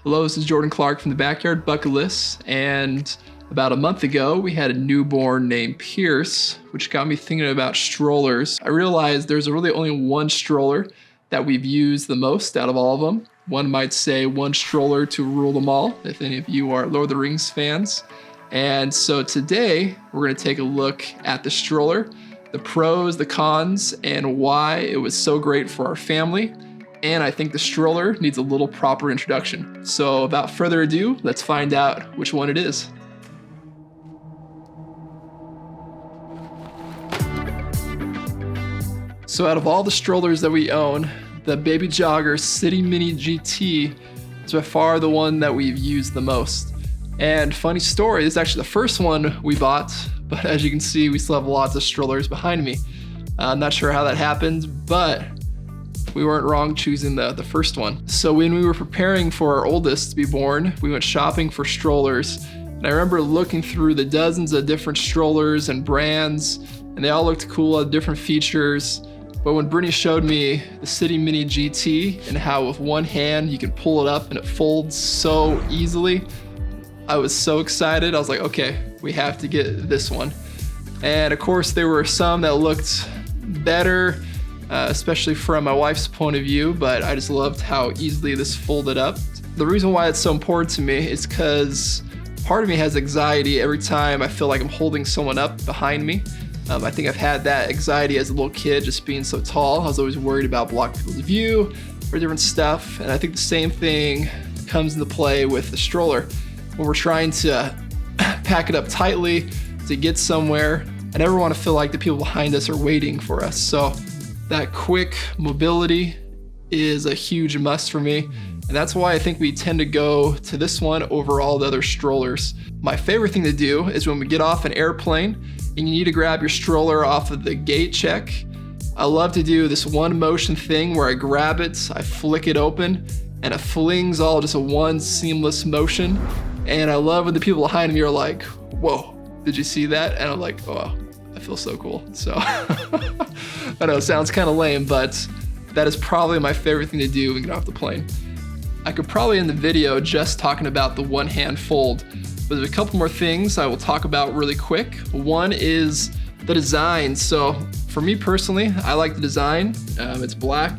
Hello, this is Jordan Clark from the Backyard Bucket List, and about a month ago we had a newborn named Pierce, which got me thinking about strollers. I realized there's really only one stroller that we've used the most out of all of them. One might say one stroller to rule them all, if any of you are Lord of the Rings fans. And so today we're going to take a look at the stroller, the pros, the cons, and why it was so great for our family. And I think the stroller needs a little proper introduction. So without further ado, let's find out which one it is. So out of all the strollers that we own, the Baby Jogger Citi Mini GT is by far the one that we've used the most. And funny story, this is actually the first one we bought, but as you can see, we still have lots of strollers behind me. I'm not sure how that happened, but we weren't wrong choosing the first one. So when we were preparing for our oldest to be born, we went shopping for strollers. And I remember looking through the dozens of different strollers and brands, and they all looked cool, had different features. But when Brittany showed me the Citi Mini GT and how with one hand you can pull it up and it folds so easily, I was so excited. I was like, okay, we have to get this one. And of course there were some that looked better, especially from my wife's point of view, but I just loved how easily this folded up. The reason why it's so important to me is because part of me has anxiety every time I feel like I'm holding someone up behind me. I think I've had that anxiety as a little kid, just being so tall. I was always worried about blocking people's view or different stuff. And I think the same thing comes into play with the stroller. When we're trying to pack it up tightly to get somewhere, I never want to feel like the people behind us are waiting for us. So that quick mobility is a huge must for me. And that's why I think we tend to go to this one over all the other strollers. My favorite thing to do is when we get off an airplane and you need to grab your stroller off of the gate check. I love to do this one motion thing where I grab it, I flick it open, and it flings all just a one seamless motion. And I love when the people behind me are like, whoa, did you see that? And I'm like, oh, I feel so cool. So I know it sounds kind of lame, but that is probably my favorite thing to do when you get off the plane. I could probably end the video just talking about the one hand fold, but there's a couple more things I will talk about really quick. One is the design. So for me personally, I like the design. It's black,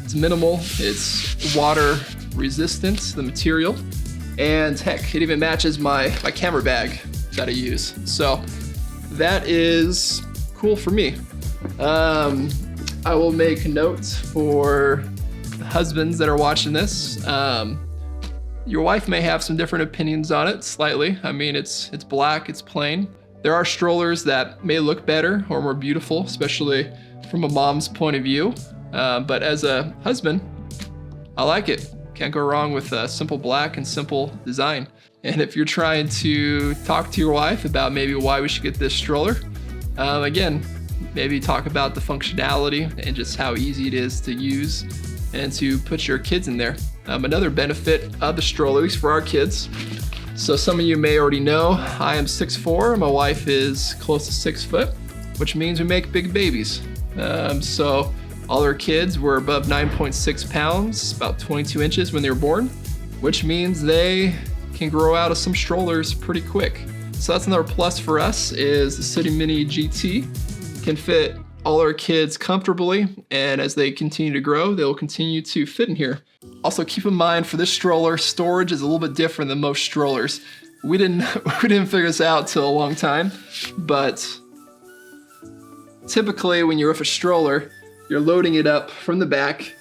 it's minimal, it's water resistant, the material, and heck, it even matches my camera bag that I use. So that is cool for me. I will make notes for the husbands that are watching this. Your wife may have some different opinions on it, slightly. I mean, it's black, it's plain. There are strollers that may look better or more beautiful, especially from a mom's point of view. But as a husband, I like it. Can't go wrong with simple black and simple design. And if you're trying to talk to your wife about maybe why we should get this stroller, again, maybe talk about the functionality and just how easy it is to use and to put your kids in there. Another benefit of the stroller, at least for our kids. So some of you may already know, I am 6'4", my wife is close to 6 foot, which means we make big babies. So all our kids were above 9.6 pounds, about 22 inches when they were born, which means they can grow out of some strollers pretty quick. So that's another plus for us, is the Citi Mini GT can fit all our kids comfortably, and as they continue to grow, they'll continue to fit in here. Also keep in mind, for this stroller, storage is a little bit different than most strollers. We didn't figure this out till a long time, but typically when you're with a stroller, you're loading it up from the back.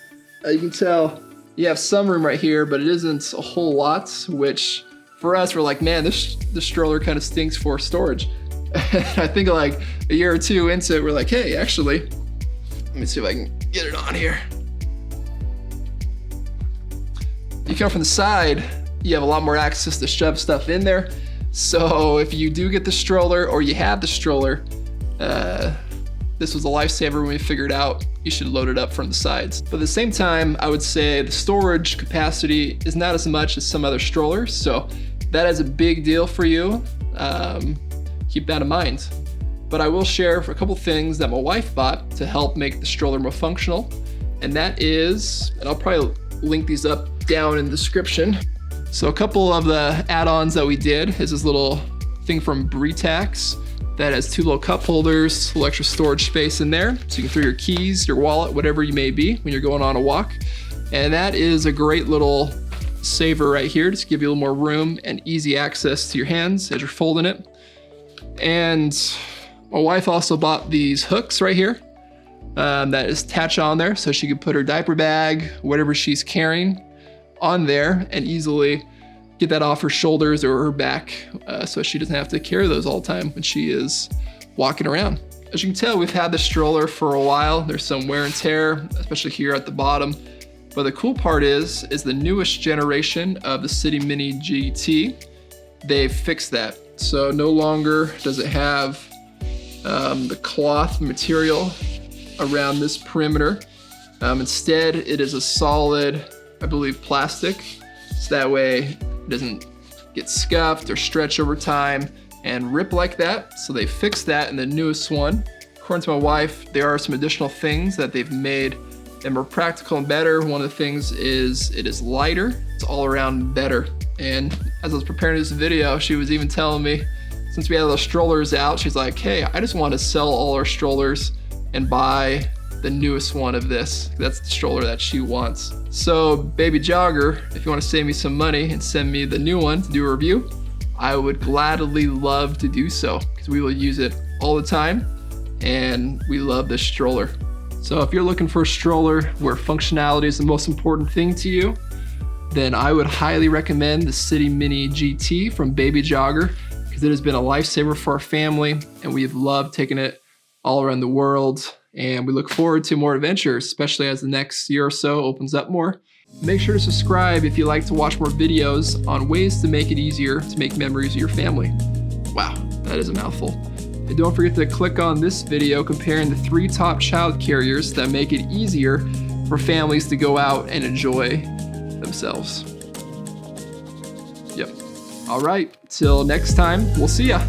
You can tell you have some room right here, but it isn't a whole lot, which for us, we're like, man, this stroller kind of stinks for storage. I think like a year or two into it, we're like, hey, actually, let me see if I can get it on here. You come from the side, you have a lot more access to shove stuff in there. So if you do get the stroller or you have the stroller, this was a lifesaver when we figured out you should load it up from the sides. But at the same time, I would say the storage capacity is not as much as some other strollers. So that is a big deal for you. Keep that in mind. But I will share a couple things that my wife bought to help make the stroller more functional. And that is, and I'll probably link these up down in the description, So a couple of the add-ons that we did is this little thing from Britax that has 2 little cup holders, a little extra storage space in there, so you can throw your keys, your wallet, whatever you may be when you're going on a walk. And that is a great little saver right here, just give you a little more room and easy access to your hands as you're folding it. And my wife also bought these hooks right here that is attached on there, so she could put her diaper bag, whatever she's carrying, on there and easily get that off her shoulders or her back, so she doesn't have to carry those all the time when she is walking around. As you can tell, we've had the stroller for a while. There's some wear and tear, especially here at the bottom. But the cool part is the newest generation of the Citi Mini GT, they've fixed that. So no longer does it have the cloth material around this perimeter. Instead, it is a solid, I believe, plastic. So that way it doesn't get scuffed or stretch over time and rip like that. So they fixed that in the newest one. According to my wife, there are some additional things that they've made that are more practical and better. One of the things is it is lighter. It's all around better. And as I was preparing this video, she was even telling me, since we had those strollers out, she's like, hey, I just want to sell all our strollers and buy the newest one of this. That's the stroller that she wants. So Baby Jogger, if you want to save me some money and send me the new one to do a review, I would gladly love to do so, because we will use it all the time and we love this stroller. So if you're looking for a stroller where functionality is the most important thing to you, then I would highly recommend the Citi Mini GT from Baby Jogger, because it has been a lifesaver for our family and we've loved taking it all around the world. And we look forward to more adventures, especially as the next year or so opens up more. Make sure to subscribe if you like to watch more videos on ways to make it easier to make memories of your family. Wow, that is a mouthful. And don't forget to click on this video comparing the 3 top child carriers that make it easier for families to go out and enjoy themselves. Yep. All right, till next time, we'll see ya.